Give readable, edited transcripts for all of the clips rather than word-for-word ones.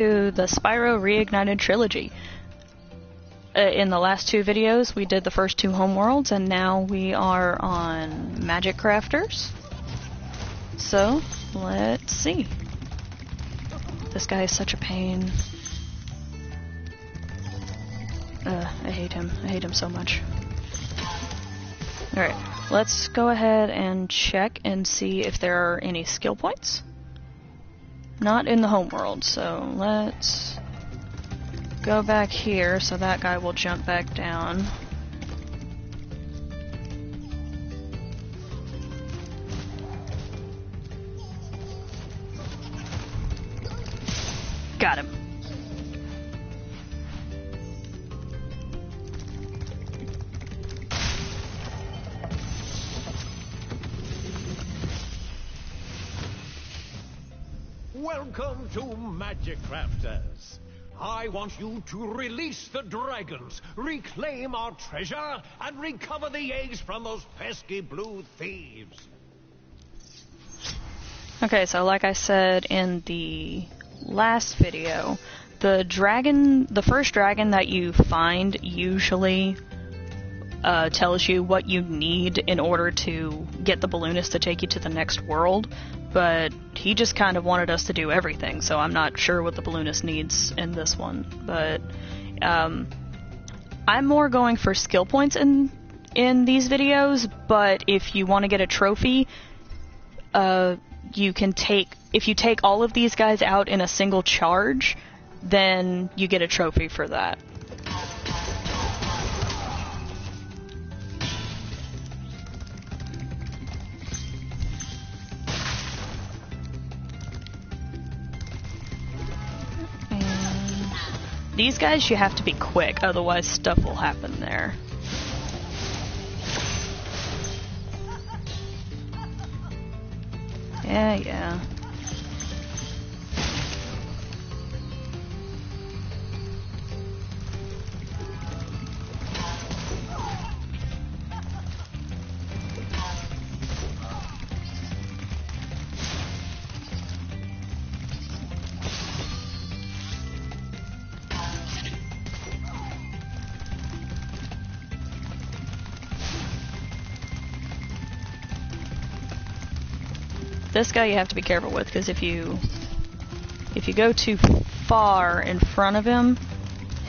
To the Spyro Reignited Trilogy. In the last two videos, we did the first two Homeworlds, and now we are on Magic Crafters. So, let's see. This guy is such a pain. I hate him. I hate him so much. Alright, let's go ahead and check and see if there are any skill points. Not in the Homeworld, so let's go back here so that guy will jump back down. Got him. Welcome to Magic Crafters. I want you to release the dragons, reclaim our treasure, and recover the eggs from those pesky blue thieves. Okay, so like I said in the last video, the first dragon that you find usually tells you what you need in order to get the balloonist to take you to the next world, but he just kind of wanted us to do everything, so I'm not sure what the balloonist needs in this one. But I'm more going for skill points in these videos, but if you want to get a trophy, you can if you take all of these guys out in a single charge, then you get a trophy for that. These guys, you have to be quick, otherwise stuff will happen there. Yeah. This guy you have to be careful with, because if you go too far in front of him,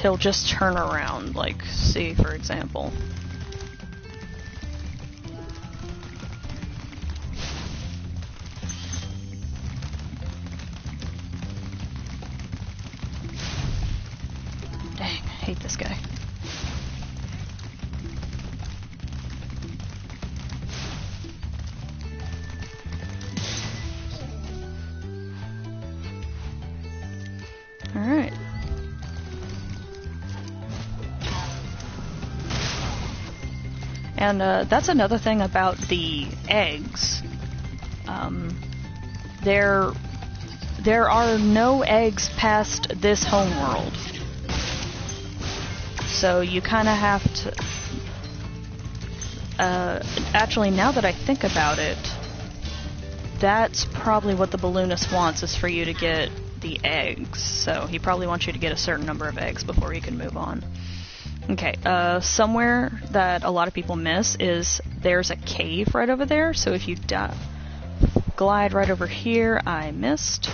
he'll just turn around, like, see, for example. Dang, I hate this guy. Alright. And that's another thing about the eggs. There are no eggs past this Homeworld. So you kind of have to... actually, now that I think about it, that's probably what the balloonist wants, is for you to get the eggs. So he probably wants you to get a certain number of eggs before you can move on. Okay, somewhere that a lot of people miss is there's a cave right over there, so if you glide right over here, I missed.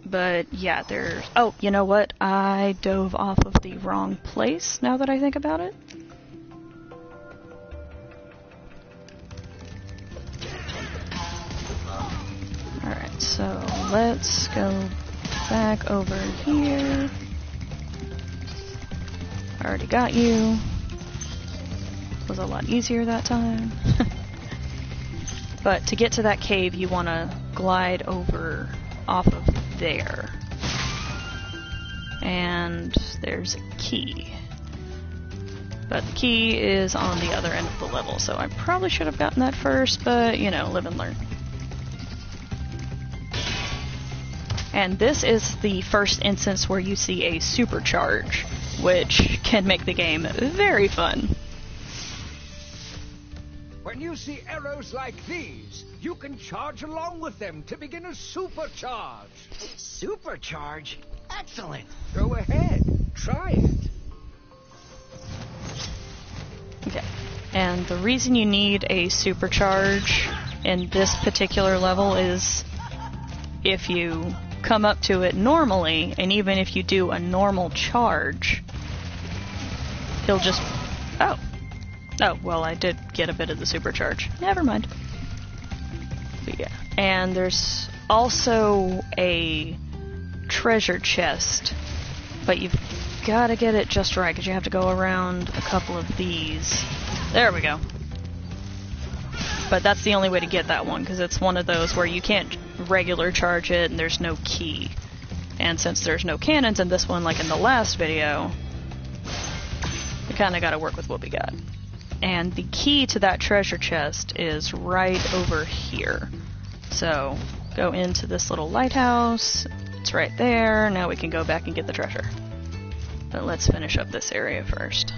But yeah, there's... Oh, you know what? I dove off of the wrong place, now that I think about it. Alright, so let's go back over here. I already got you. Was a lot easier that time. But to get to that cave, you want to glide over off of there. And there's a key. But the key is on the other end of the level, so I probably should have gotten that first, but, you know, live and learn. And this is the first instance where you see a supercharge, which can make the game very fun. When When you see arrows like these, you can charge along with them to begin a supercharge. Supercharge? Excellent. Go ahead, try it. Okay. And the reason you need a supercharge in this particular level is if you come up to it normally, and even if you do a normal charge, he'll just... Oh, well, I did get a bit of the supercharge. Never mind. But yeah. And there's also a treasure chest, but you've got to get it just right, because you have to go around a couple of these. There we go. But that's the only way to get that one, because it's one of those where you can't regular charge it and there's no key. And since there's no cannons in this one, like in the last video, we kind of got to work with what we got. And the key to that treasure chest is right over here. So, go into this little lighthouse. It's right there. Now we can go back and get the treasure. But let's finish up this area first.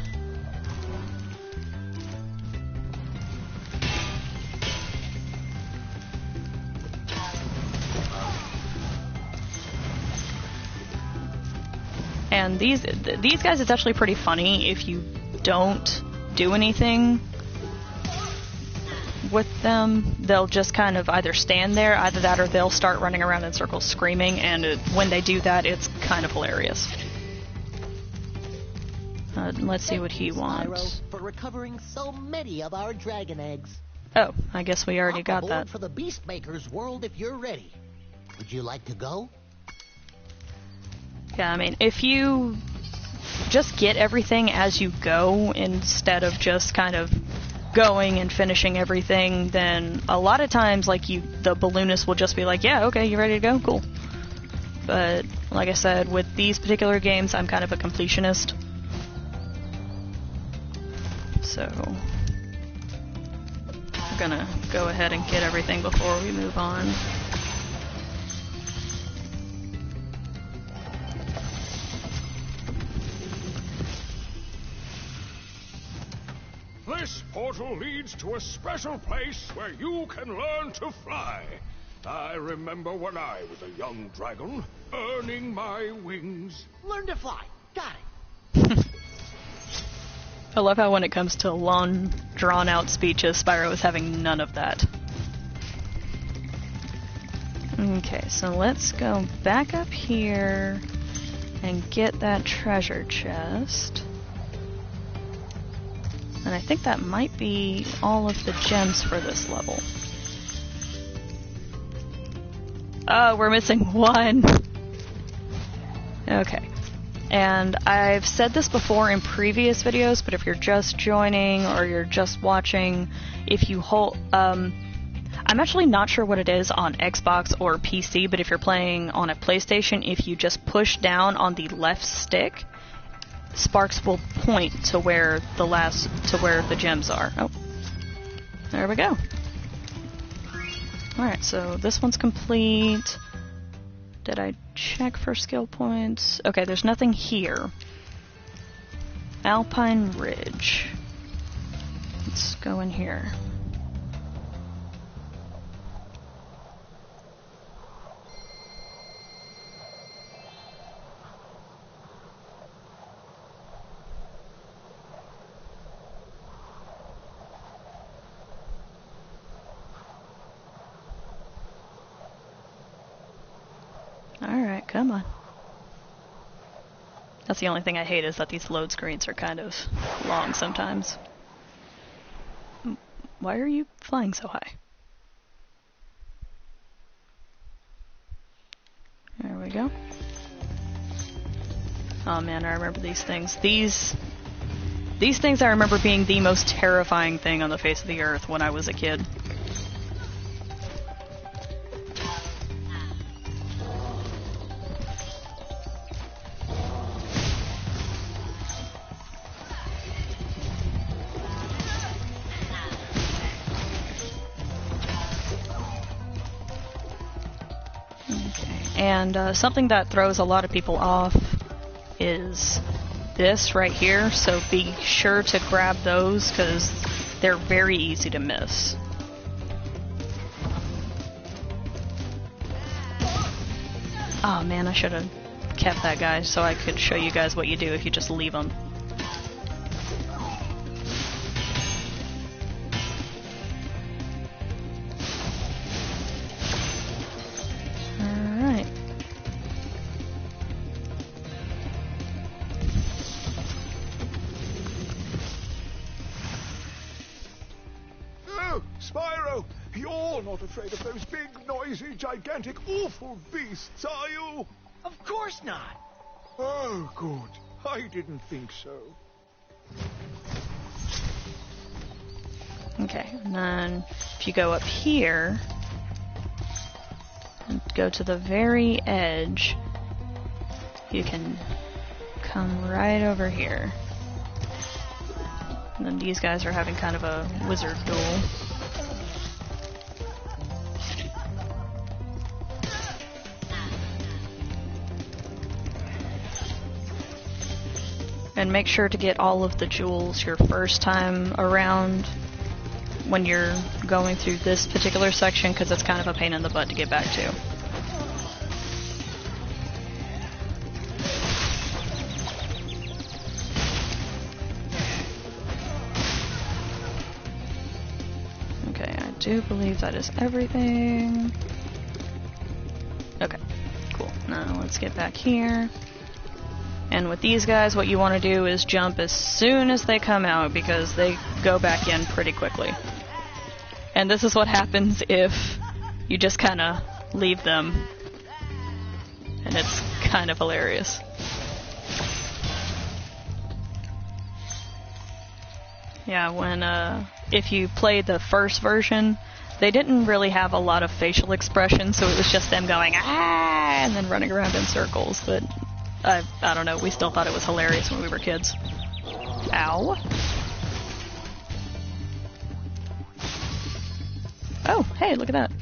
And these guys, it's actually pretty funny if you don't do anything with them. They'll just kind of either stand there, either that, or they'll start running around in circles screaming, and when they do that, it's kind of hilarious. Let's see what he wants. For recovering so many of our dragon eggs. Oh, I guess we already got that. For the Beastmaker's world if you're ready. Would you like to go? Yeah, I mean, if you just get everything as you go instead of just kind of going and finishing everything, then a lot of times, like, the balloonist will just be like, yeah, okay, you ready to go? Cool. But, like I said, with these particular games, I'm kind of a completionist. So, we're gonna go ahead and get everything before we move on. This portal leads to a special place where you can learn to fly. I remember when I was a young dragon, earning my wings. Learn to fly. Got it. I love how when it comes to long, drawn-out speeches, Spyro is having none of that. Okay, so let's go back up here and get that treasure chest. And I think that might be all of the gems for this level. Oh, we're missing one! Okay. And I've said this before in previous videos, but if you're just joining or you're just watching, if you hold... I'm actually not sure what it is on Xbox or PC, but if you're playing on a PlayStation, if you just push down on the left stick, sparks will point to where the gems are. Oh, there we go. Alright, so this one's complete. Did I check for skill points? Okay, there's nothing here. Alpine Ridge. Let's go in here. Alright, come on. That's the only thing I hate, is that these load screens are kind of long sometimes. Why are you flying so high? There we go. Oh man, I remember these things. These things I remember being the most terrifying thing on the face of the earth when I was a kid. And something that throws a lot of people off is this right here, so be sure to grab those, because they're very easy to miss. Oh man, I should have kept that guy so I could show you guys what you do if you just leave him. Alright. Oh, Spyro! You're not afraid of those big, noisy, gigantic, awful beasts, are you? Of course not. Oh, good. I didn't think so. Okay, and then if you go up here and go to the very edge, you can come right over here. And then these guys are having kind of a wizard duel. And make sure to get all of the jewels your first time around when you're going through this particular section, because it's kind of a pain in the butt to get back to. Okay, I do believe that is everything. Okay, cool. Now let's get back here. And with these guys, what you want to do is jump as soon as they come out, because they go back in pretty quickly. And this is what happens if you just kind of leave them. And it's kind of hilarious. Yeah, when, if you played the first version, they didn't really have a lot of facial expression, so it was just them going, ah, and then running around in circles, but I don't know, we still thought it was hilarious when we were kids. Ow. Oh, hey, look at that.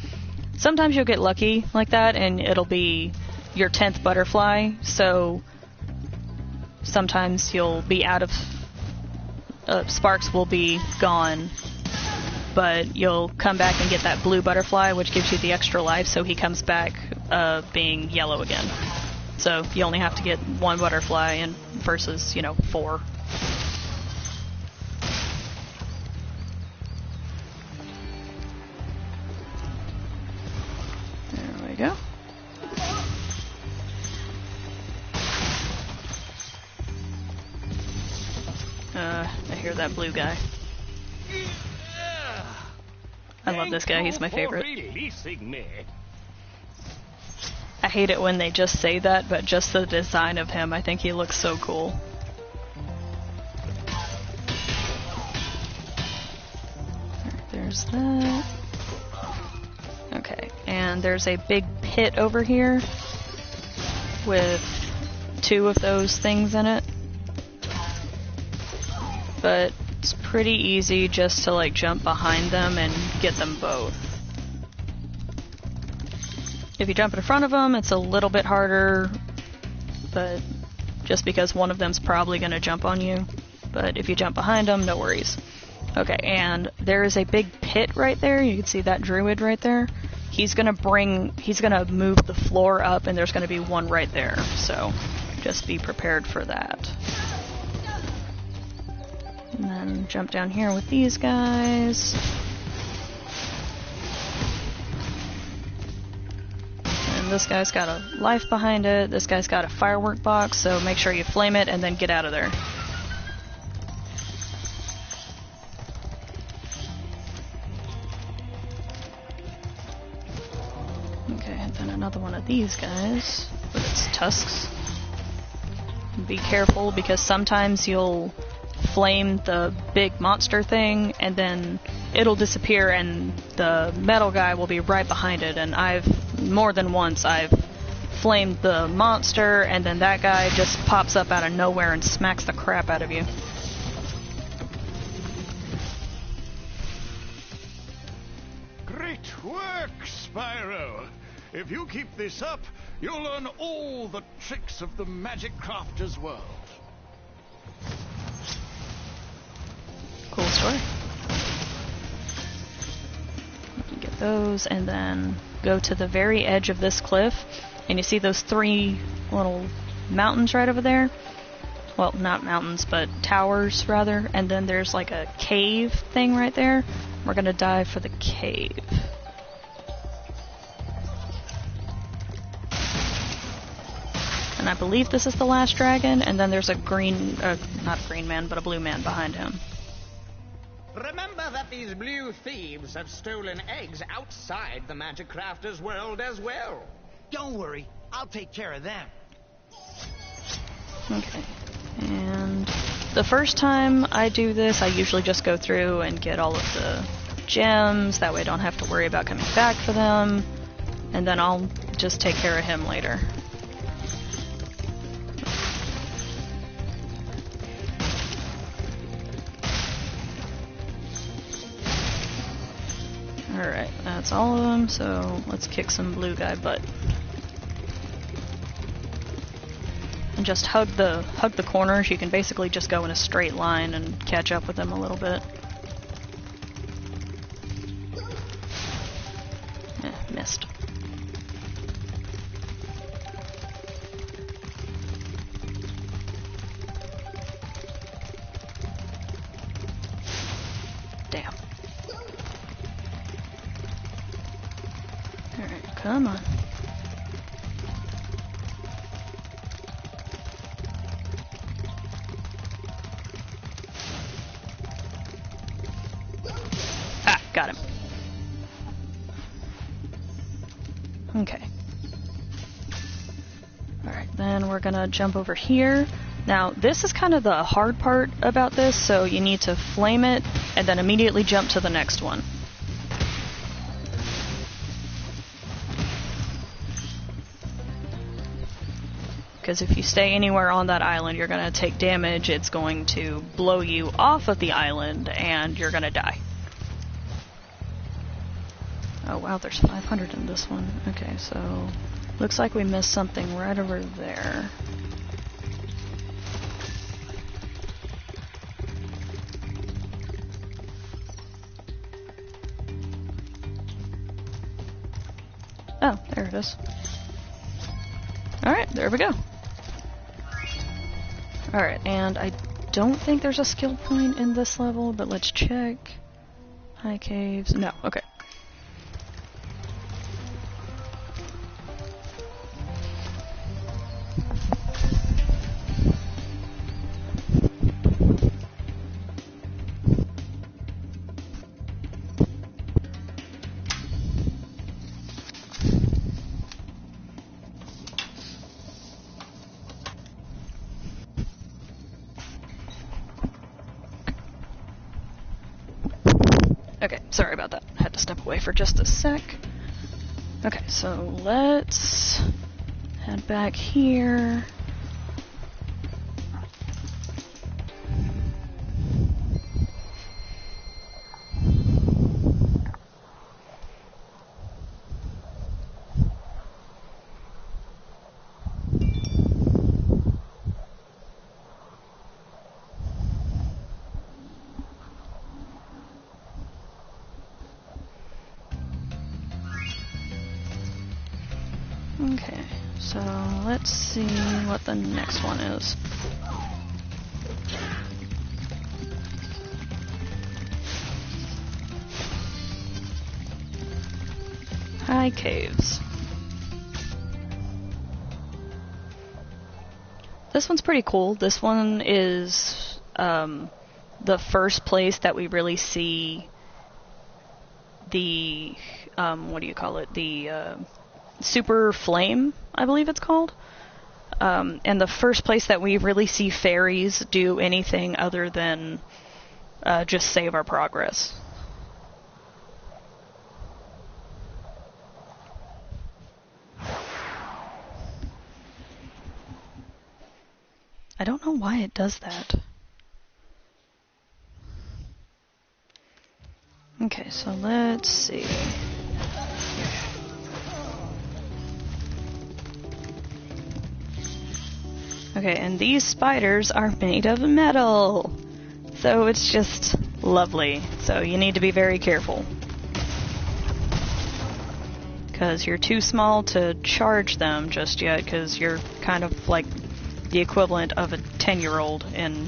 Sometimes you'll get lucky like that, and it'll be your 10th butterfly, so sometimes you'll be out of... sparks will be gone, but you'll come back and get that blue butterfly, which gives you the extra life, so he comes back being yellow again. So you only have to get one butterfly and versus, 4. There we go. I hear that blue guy. I love this guy, he's my favorite. I hate it when they just say that, but just the design of him, I think he looks so cool. Alright, there's that. Okay, and there's a big pit over here with 2 of those things in it. But it's pretty easy just to jump behind them and get them both. If you jump in front of them, it's a little bit harder, but just because one of them's probably going to jump on you. But if you jump behind them, no worries. Okay, and there is a big pit right there. You can see that druid right there. He's gonna move the floor up, and there's gonna be one right there. So just be prepared for that. And then jump down here with these guys. This guy's got a life behind it, this guy's got a firework box, so make sure you flame it and then get out of there. Okay, and then another one of these guys with its tusks. Be careful, because sometimes you'll flame the big monster thing and then it'll disappear and the metal guy will be right behind it, and more than once I've flamed the monster and then that guy just pops up out of nowhere and smacks the crap out of you. Great work, Spyro! If you keep this up, you'll learn all the tricks of the Magic Crafter's world. Cool story. those, and then go to the very edge of this cliff, and you see those 3 little mountains right over there? Well, not mountains, but towers, rather, and then there's like a cave thing right there. We're gonna dive for the cave. And I believe this is the last dragon, and then there's a green, not a green man, but a blue man behind him. Remember that these blue thieves have stolen eggs outside the Magic Crafter's world as well. Don't worry, I'll take care of them. Okay, and the first time I do this, I usually just go through and get all of the gems, that way I don't have to worry about coming back for them, and then I'll just take care of him later. Alright, that's all of them, so let's kick some blue guy butt. And just hug the corners. You can basically just go in a straight line and catch up with them a little bit. Missed. Damn. Alright, come on. Ah, got him. Okay. Alright, then we're gonna jump over here. Now, this is kind of the hard part about this, so you need to flame it and then immediately jump to the next one. Because if you stay anywhere on that island, you're going to take damage, it's going to blow you off of the island, and you're going to die. Oh wow, there's 500 in this one. Okay, so looks like we missed something right over there. Oh, there it is. Alright, there we go. Alright, and I don't think there's a skill point in this level, but let's check. High caves. No, okay. Okay, sorry about that. I had to step away for just a sec. Okay, so let's head back here. Okay, so let's see what the next one is. High caves. This one's pretty cool. This one is the first place that we really see the what do you call it? The super flame, I believe it's called. And the first place that we really see fairies do anything other than just save our progress. I don't know why it does that. Okay, so let's see. Okay, and these spiders are made of metal, so it's just lovely. So you need to be very careful. because you're too small to charge them just yet, because you're kind of like the equivalent of a 10-year-old in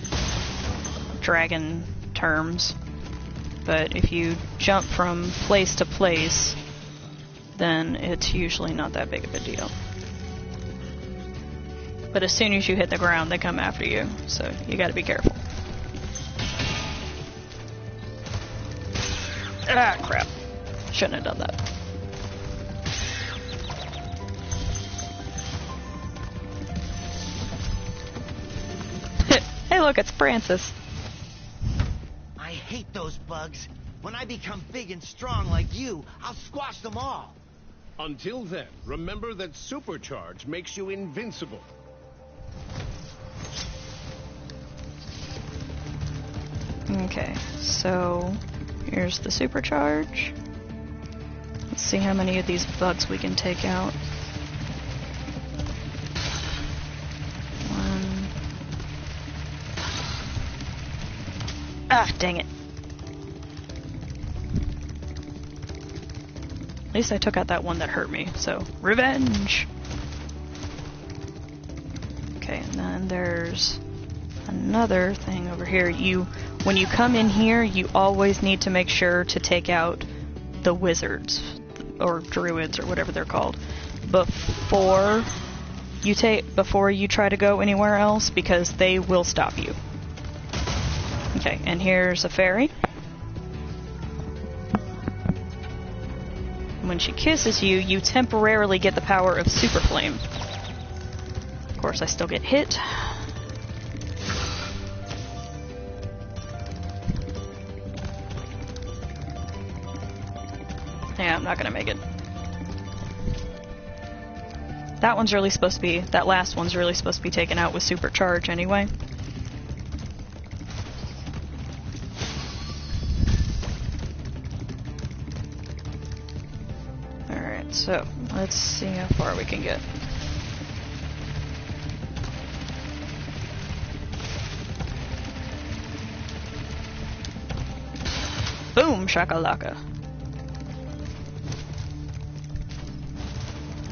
dragon terms. But if you jump from place to place, then it's usually not that big of a deal. But as soon as you hit the ground, they come after you, so you gotta be careful. Ah, crap. Shouldn't have done that. Hey look, it's Francis. I hate those bugs. When I become big and strong like you, I'll squash them all. Until then, remember that supercharge makes you invincible. Okay, so here's the supercharge. Let's see how many of these bugs we can take out. 1. Ah, dang it. At least I took out that one that hurt me, so revenge! Okay, and then there's another thing over here. When you come in here, you always need to make sure to take out the wizards, or druids, or whatever they're called, before you try to go anywhere else, because they will stop you. Okay, and here's a fairy. When she kisses you, you temporarily get the power of Super Flame. Of course, I still get hit. Yeah, I'm not gonna make it. That one's really supposed to be, that last one's really supposed to be taken out with Supercharge anyway. Alright, so let's see how far we can get. Boom, shakalaka.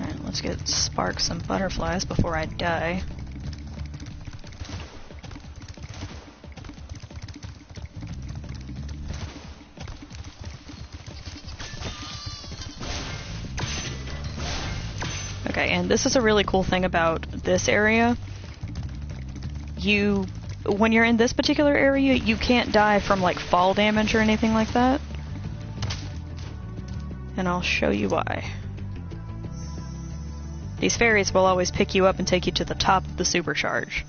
Alright, let's get sparks and butterflies before I die. Okay, and this is a really cool thing about this area. When you're in this particular area, you can't die from like fall damage or anything like that. And I'll show you why. These fairies will always pick you up and take you to the top of the supercharge.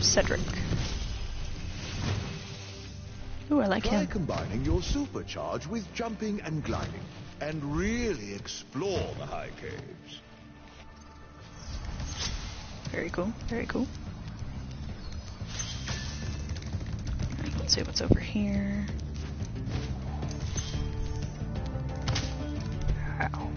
Cedric. Ooh, I like Try him. combining your supercharge with jumping and gliding, and really explore the high caves. Very cool, very cool. Alright, let's see what's over here. Wow.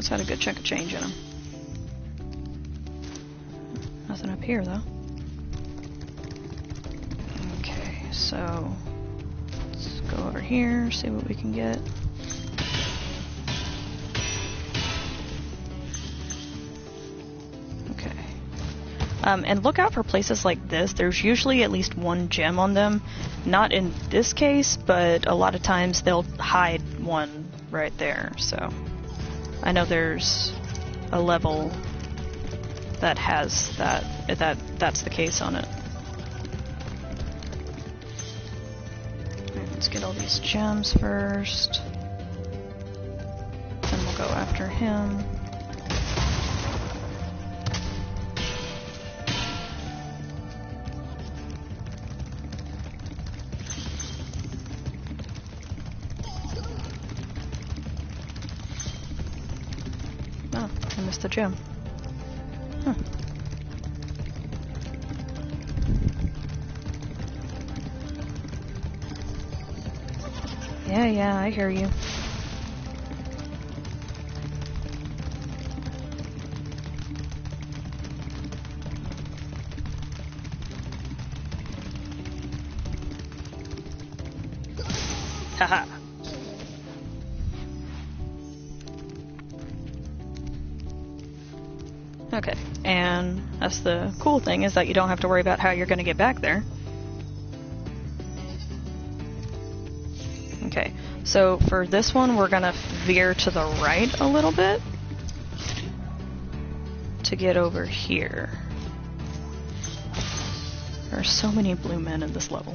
Had a good chunk of change in them. Nothing up here though. Okay, so let's go over here, see what we can get. Okay. And look out for places like this. There's usually at least one gem on them. Not in this case, but a lot of times they'll hide one right there, so I know there's a level that has that's the case on it. Right, let's get all these gems first. Then we'll go after him. Oh, I missed the gem. Huh. Yeah, I hear you. Haha. Okay, and that's the cool thing, is that you don't have to worry about how you're going to get back there. Okay, so for this one, we're going to veer to the right a little bit to get over here. There are so many blue men in this level.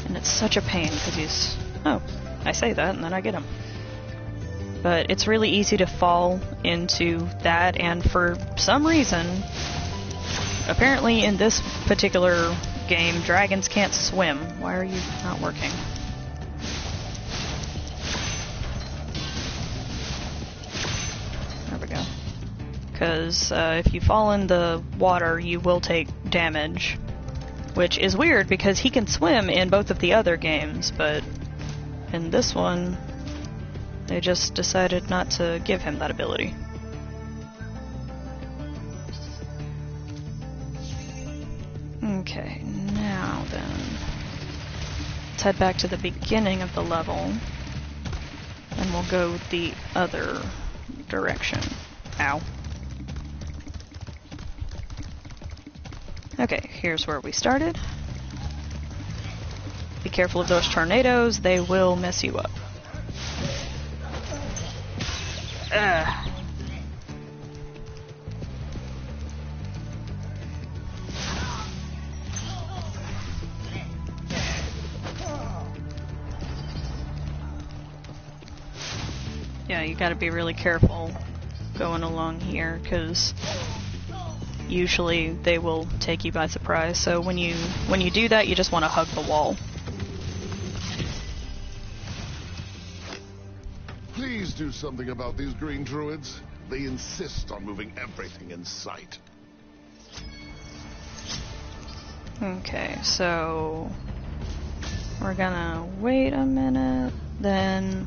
And it's such a pain because he's... Oh, I say that and then I get him. But it's really easy to fall into that, and for some reason, apparently in this particular game, dragons can't swim. Why are you not working? There we go. Because if you fall in the water, you will take damage. Which is weird, because he can swim in both of the other games, but in this one, they just decided not to give him that ability. Okay, now then, let's head back to the beginning of the level, and we'll go the other direction. Ow. Okay, here's where we started. Be careful of those tornadoes, they will mess you up. Ugh. Yeah, you gotta be really careful going along here, because usually they will take you by surprise. So when you do that, you just want to hug the wall. Please do something about these green druids. They insist on moving everything in sight. Okay, so we're gonna wait a minute, then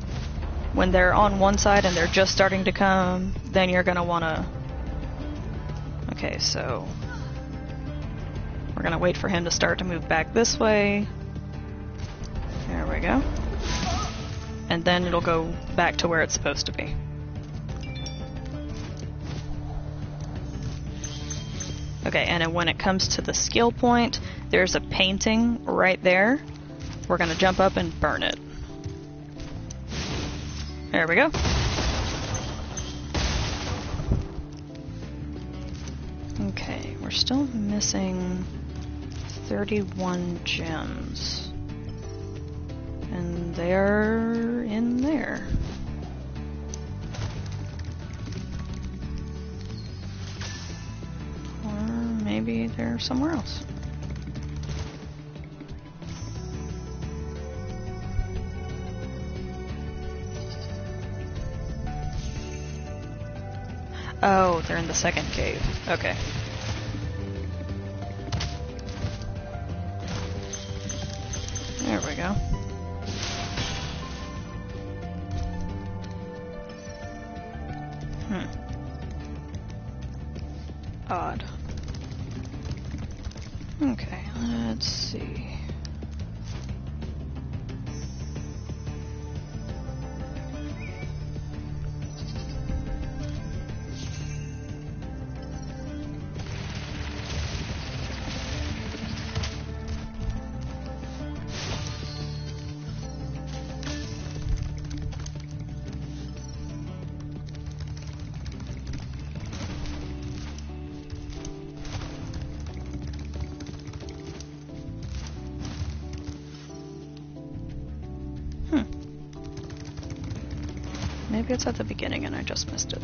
when they're on one side and they're just starting to come, then you're gonna wanna... Okay, so we're gonna wait for him to start to move back this way. There we go. And then it'll go back to where it's supposed to be. Okay, and then when it comes to the skill point, there's a painting right there. We're gonna jump up and burn it. There we go. Okay, we're still missing 31 gems. And they're in there. Or maybe they're somewhere else. Oh, they're in the second cave. Okay. There we go. Odd. Okay, let's see. Maybe it's at the beginning and I just missed it.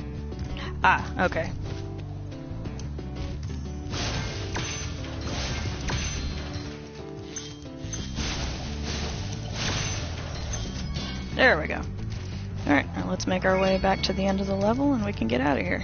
Ah, okay. There we go. Alright, now let's make our way back to the end of the level and we can get out of here.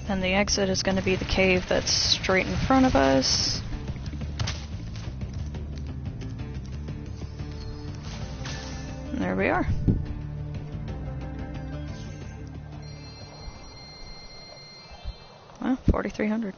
And the exit is going to be the cave that's straight in front of us. And there we are. Well, 4,300.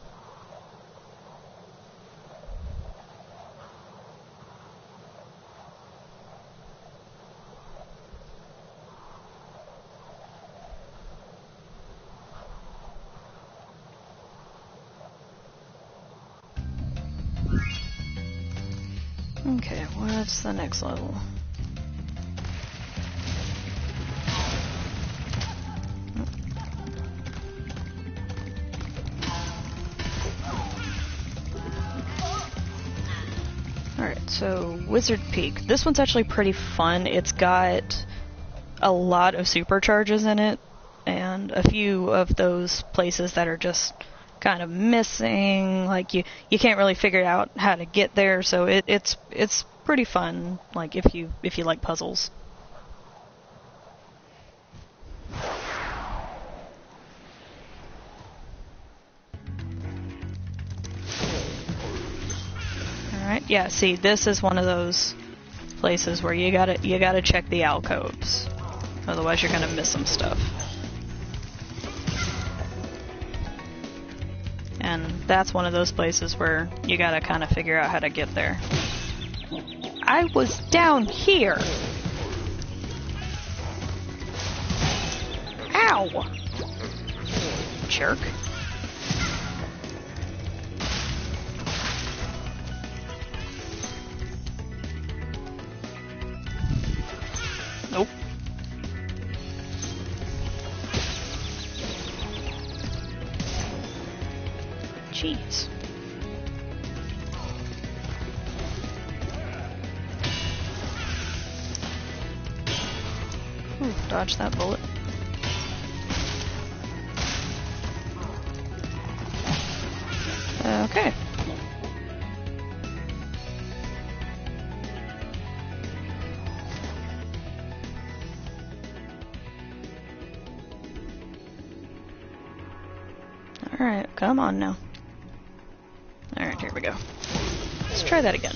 Okay, what's the next level? Alright, so Wizard Peak. This one's actually pretty fun. It's got a lot of supercharges in it, and a few of those places that are just kind of missing, like you can't really figure out how to get there, so it's pretty fun, like if you like puzzles. Alright, yeah, see, this is one of those places where you gotta check the alcoves, otherwise you're gonna miss some stuff. And that's one of those places where you gotta kind of figure out how to get there. I was down here! Ow! Jerk. Nope. Jeez. Ooh, dodge that bullet. Okay. Alright, come on now. Alright, here we go. Let's try that again.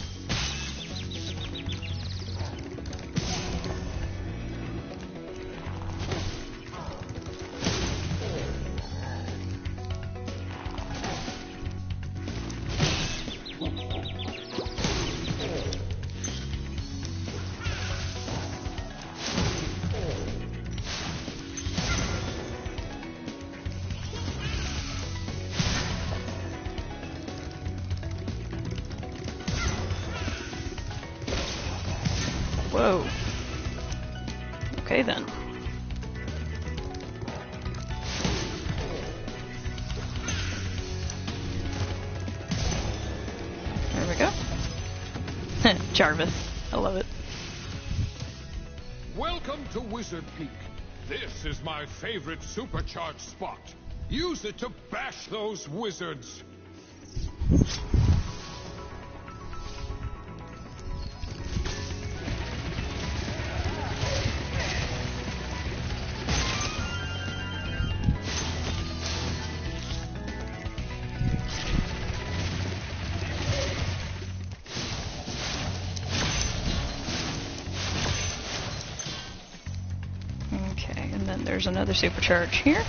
Whoa. Okay then. There we go. Jarvis. I love it. Welcome to Wizard Peak. This is my favorite supercharged spot. Use it to bash those wizards. Okay, and then there's another supercharge here.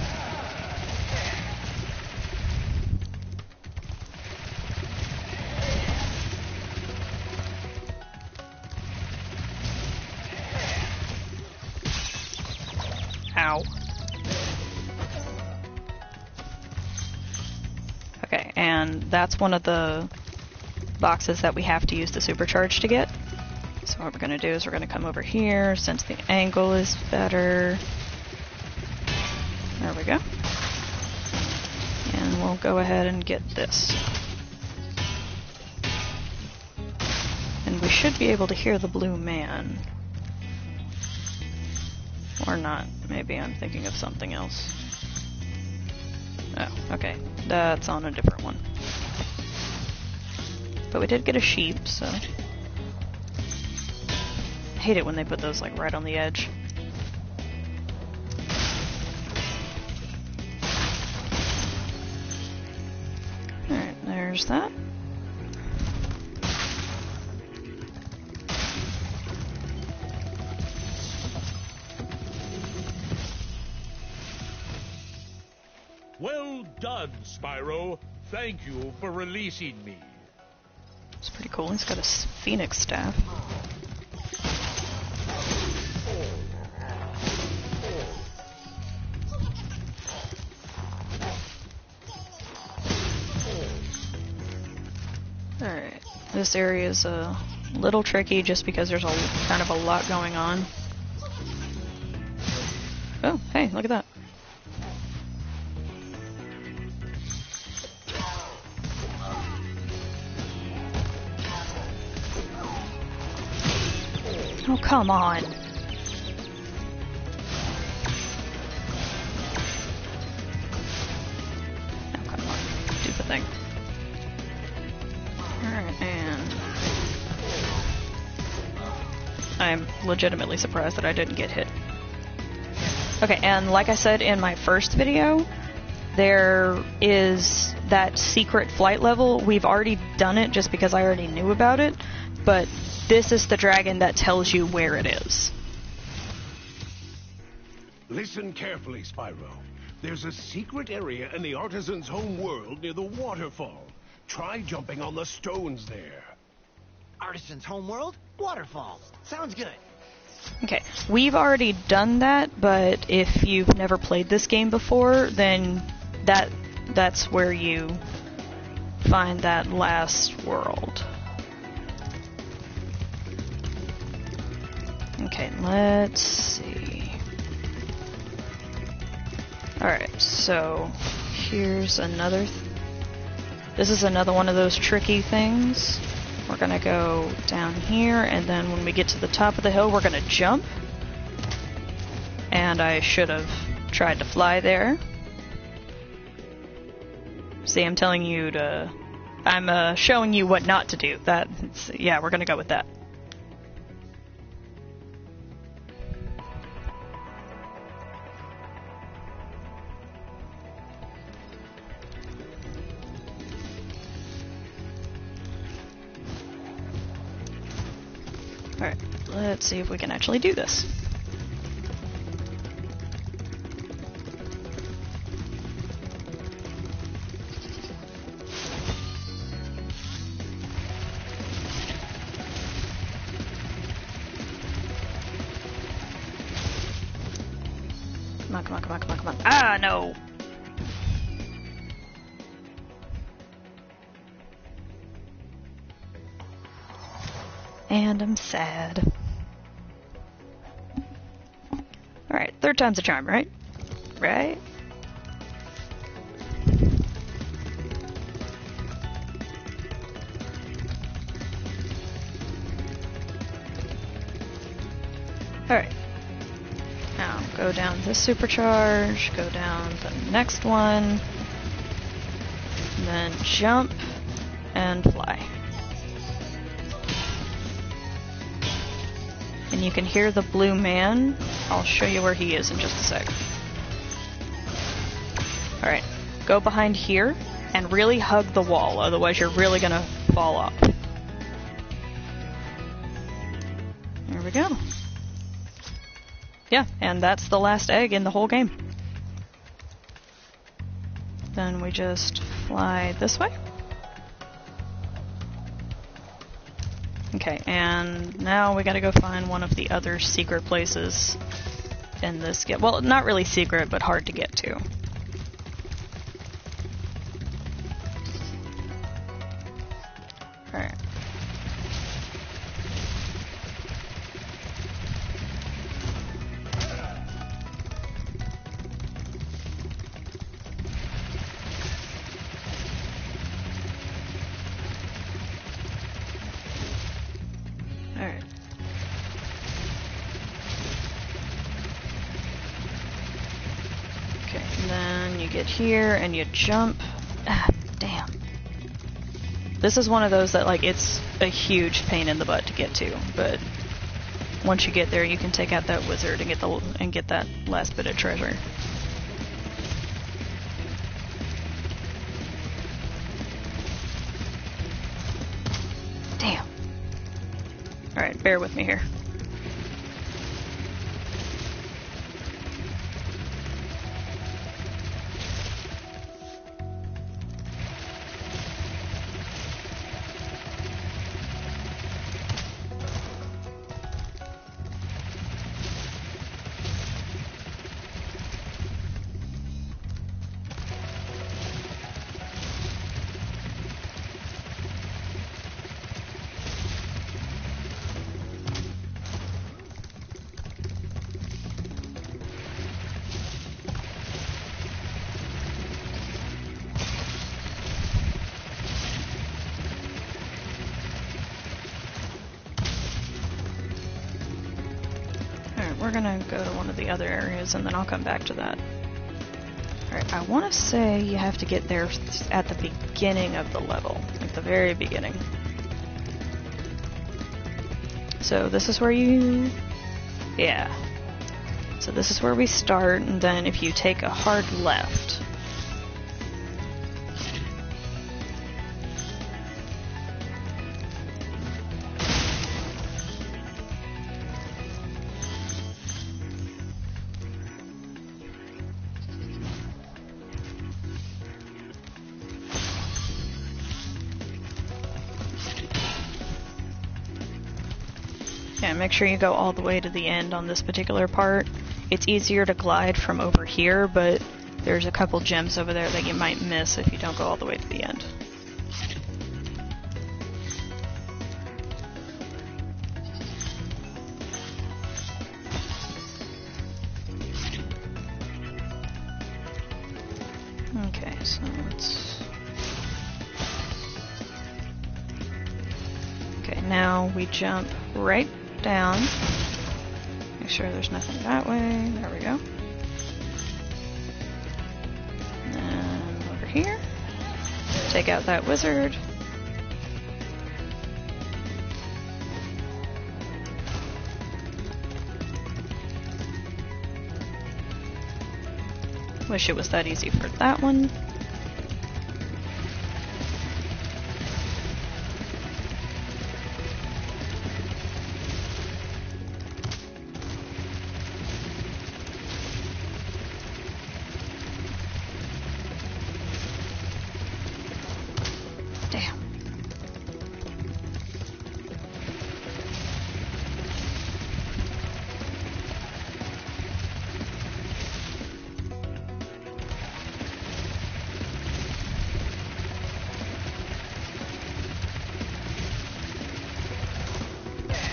Ow. Okay, and that's one of the boxes that we have to use the supercharge to get. So what we're going to do is we're going to come over here, since the angle is better. There we go. And we'll go ahead and get this. And we should be able to hear the blue man. Or not. Maybe I'm thinking of something else. Oh, okay. That's on a different one. But we did get a sheep, so... I hate it when they put those, like, right on the edge. Alright, there's that. Well done, Spyro. Thank you for releasing me. It's pretty cool. He's got a phoenix staff. Alright, this area is a little tricky just because there's a kind of a lot going on. Oh, hey, look at that. Oh, come on. Oh, come on. Do the thing. Alright, and... I'm legitimately surprised that I didn't get hit. Okay, and like I said in my first video, there is that secret flight level. We've already done it just because I already knew about it, but this is the dragon that tells you where it is. Listen carefully, Spyro. There's a secret area in the artisan's home world near the waterfall. Try jumping on the stones there. Artisan's Homeworld? Waterfall. Sounds good. Okay, we've already done that, but if you've never played this game before, then that's where you find that last world. Okay, let's see. Alright, so here's another... This is another one of those tricky things. We're gonna go down here, and then when we get to the top of the hill, we're gonna jump. And I should have tried to fly there. See, I'm telling you to... I'm showing you what not to do. Yeah, we're gonna go with that. Alright, let's see if we can actually do this. Come on, come on, come on, come on, come on. Ah, no! And I'm sad. Alright, third time's a charm, right? Right? Alright. Now, go down this supercharge, go down the next one, and then jump and fly. And you can hear the blue man. I'll show you where he is in just a sec. Alright, go behind here and really hug the wall, otherwise you're really gonna fall off. There we go. Yeah, and that's the last egg in the whole game. Then we just fly this way. Okay, and now we gotta go find one of the other secret places in this game. Well, not really secret, but hard to get to. Alright. get here and you jump. Ah, damn. This is one of those that, like, it's a huge pain in the butt to get to, but once you get there, you can take out that wizard and get that last bit of treasure. Damn. Alright, bear with me here. We're gonna go to one of the other areas and then I'll come back to that. Alright, I want to say you have to get there at the beginning of the level, like the very beginning. So this is where you... yeah. So this is where we start, and then if you take a hard left... yeah, make sure you go all the way to the end on this particular part. It's easier to glide from over here, but there's a couple gems over there that you might miss if you don't go all the way to the end. Okay, so let's... okay, now we jump right down. Make sure there's nothing that way. There we go. And over here. Take out that wizard. Wish it was that easy for that one.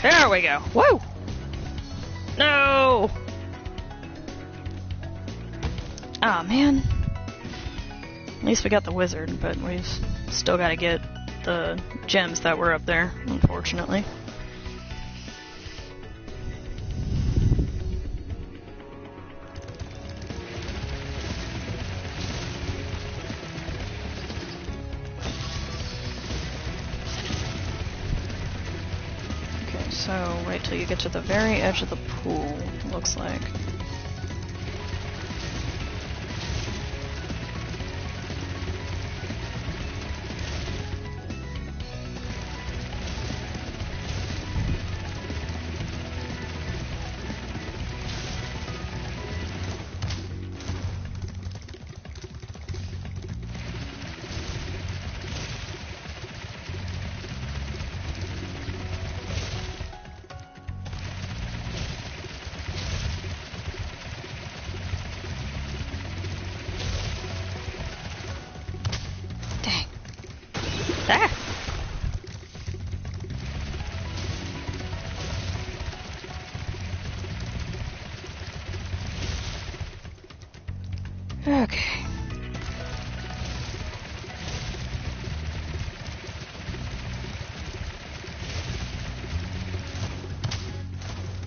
There we go. Woo! No! Ah, man. At least we got the wizard, but we've still got to get the gems that were up there, unfortunately. So, wait till you get to the very edge of the pool, looks like. Ah! Okay.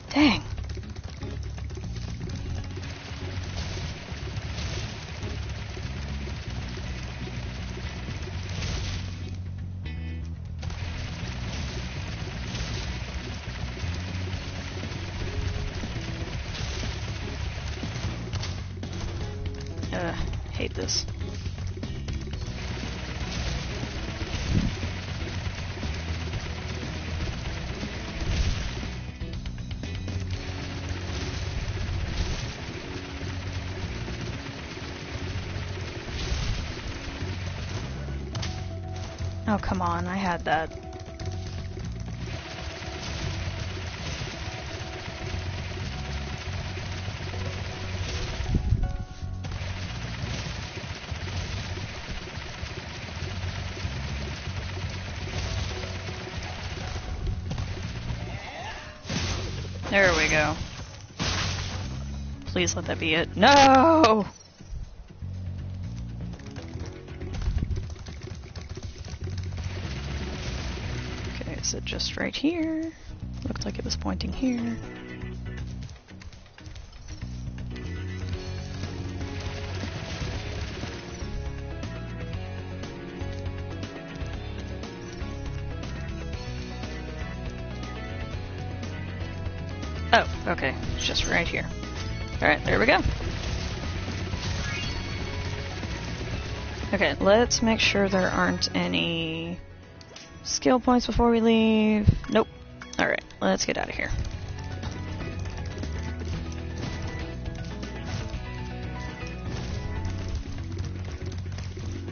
Dang. Hate this. Oh, come on, I had that. There we go. Please let that be it. No! Okay, is it just right here? Looked like it was pointing here. Oh, okay. It's just right here. Alright, there we go. Okay, let's make sure there aren't any skill points before we leave. Nope. Alright, let's get out of here.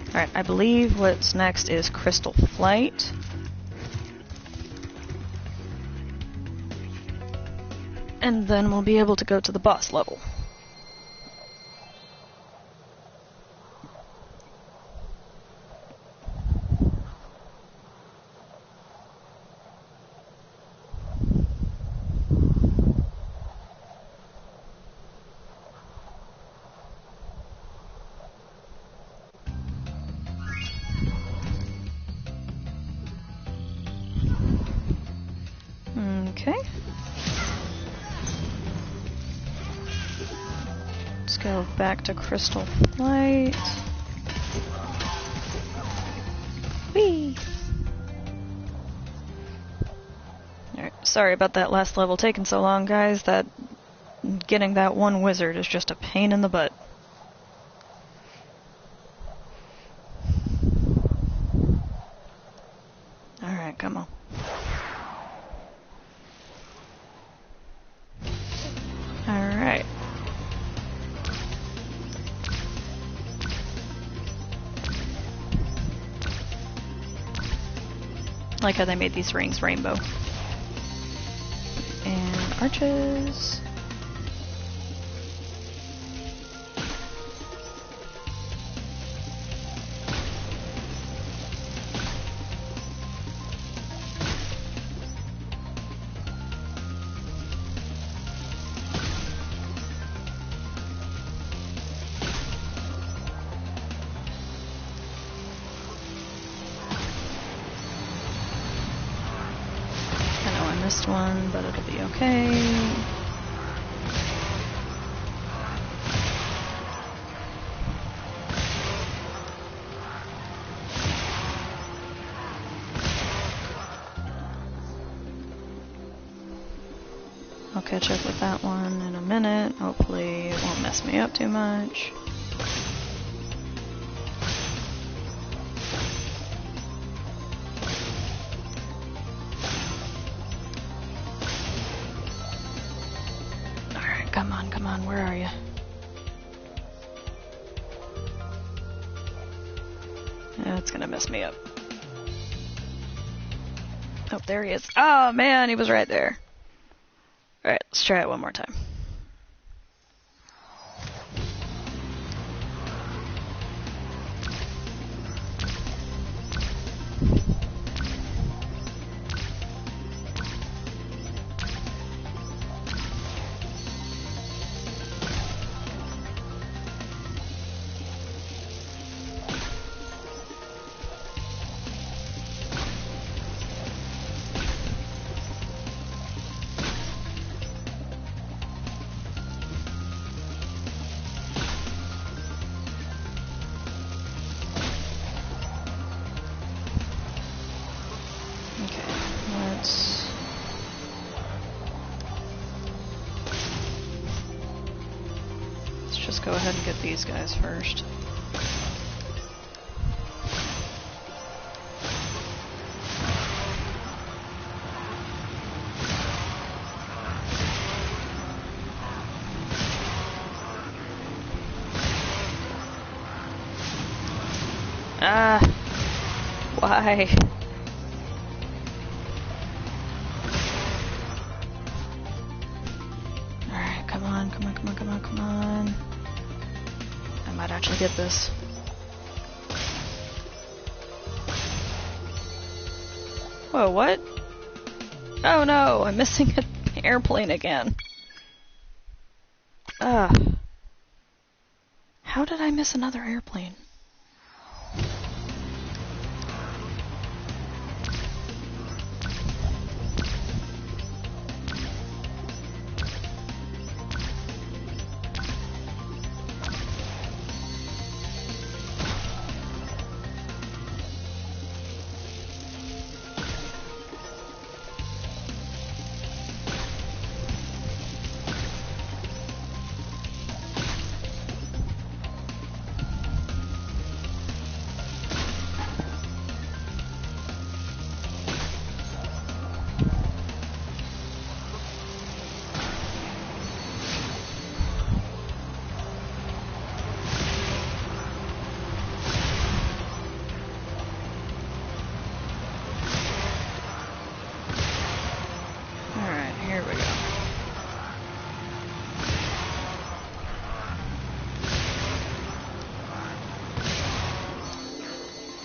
Alright, I believe what's next is Crystal Flight. And then we'll be able to go to the boss level. Okay. Let's go back to Crystal Flight. Whee! Alright, sorry about that last level taking so long, guys. Getting that one wizard is just a pain in the butt. Alright, come on. Alright. I like how they made these rings rainbow. And arches. One, but it'll be okay. I'll catch up with that one in a minute. Hopefully it won't mess me up too much. Come on, where are you? Yeah, it's gonna mess me up. Oh, there he is. Oh man, he was right there. Alright, let's try it one more time. just go ahead and get these guys first. Ah, why? Alright, come on, come on, come on, come on, come on. I might actually get this. Whoa, what? Oh no, I'm missing an airplane again. Ugh. How did I miss another airplane?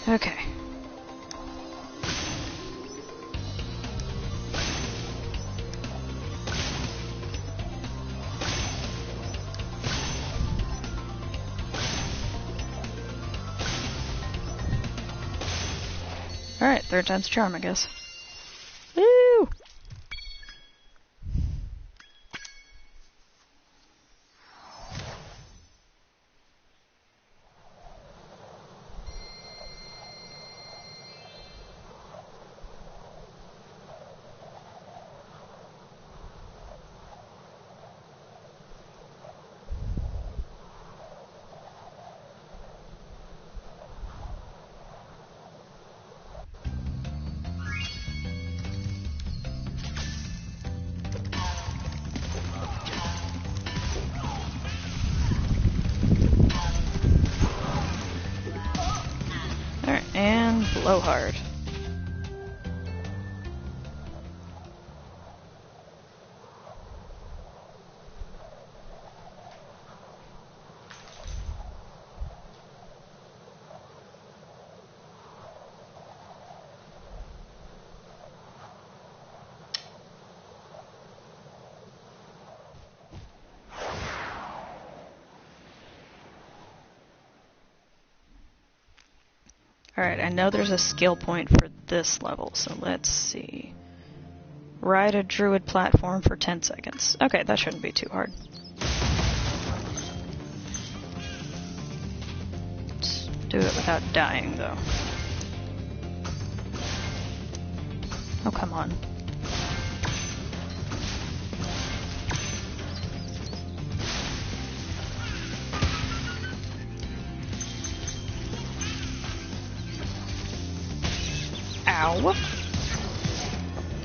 Okay. Alright, third time's a charm, I guess. Woo! And blow hard. Alright, I know there's a skill point for this level, so let's see. Ride a druid platform for 10 seconds. Okay, that shouldn't be too hard. Let's do it without dying, though. Oh, come on. Ow.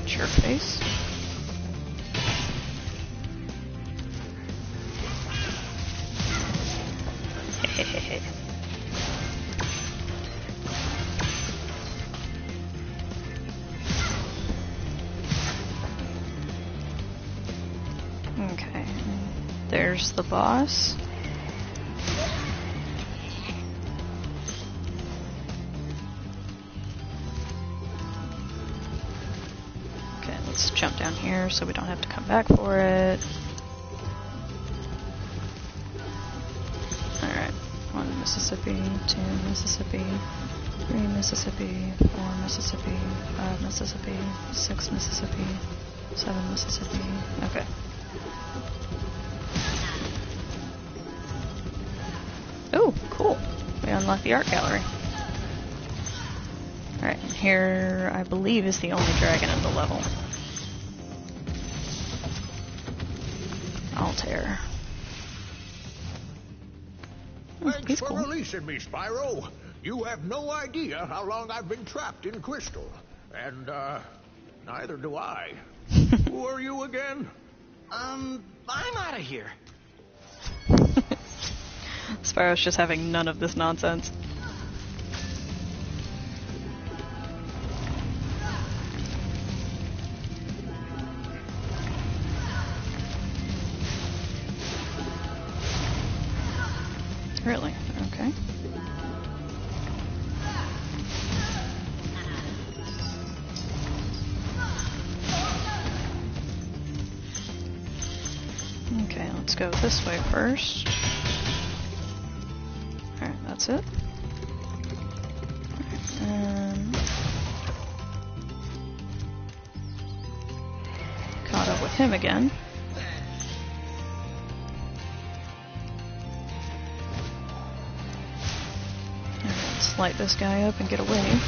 Jerk face. Hehehe. Okay. There's the boss. Let's jump down here so we don't have to come back for it. Alright. 1 Mississippi, 2 Mississippi, 3 Mississippi, 4 Mississippi, 5 Mississippi, 6 Mississippi, 7 Mississippi. Okay. Oh, cool. We unlocked the art gallery. Alright, and here I believe is the only dragon in the level. Altair. Thanks He's for cool. releasing me, Spyro. You have no idea how long I've been trapped in Crystal. And, neither do I. Who are you again? I'm out of here. Spyro's just having none of this nonsense. Really? Okay. Okay, let's go this way first. Alright, that's it. Alright, and caught up with him again. Alright, let's light this guy up and get away.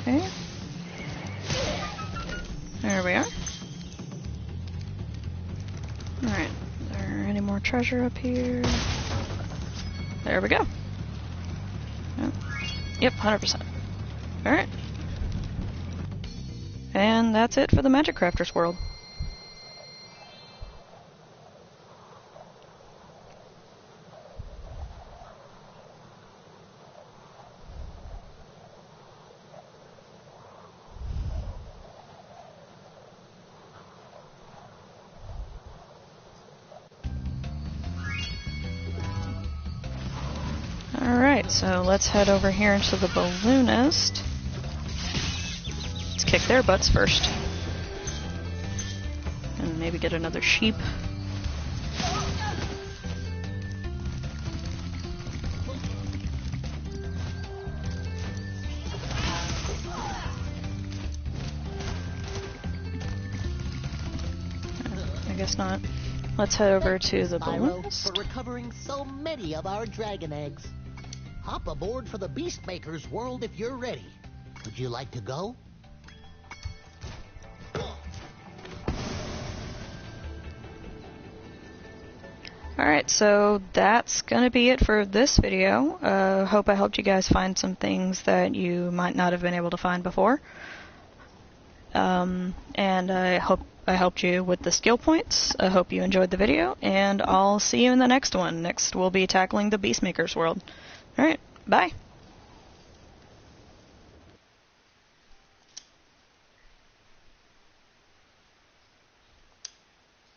Okay. There we are. Alright, is there any more treasure up here? There we go. Yep, 100%. Alright. And that's it for the Magic Crafters world. Alright, so let's head over here into the balloonist. Let's kick their butts first. And maybe get another sheep. I guess not. Let's head over to the Spyro, balloonist. for recovering so many of our dragon eggs. Hop aboard for the Beastmaker's world if you're ready. Would you like to go? Alright, so that's gonna be it for this video. Hope I helped you guys find some things that you might not have been able to find before. And I hope I helped you with the skill points. I hope you enjoyed the video, and I'll see you in the next one. Next we'll be tackling the Beastmaker's world. Alright, bye!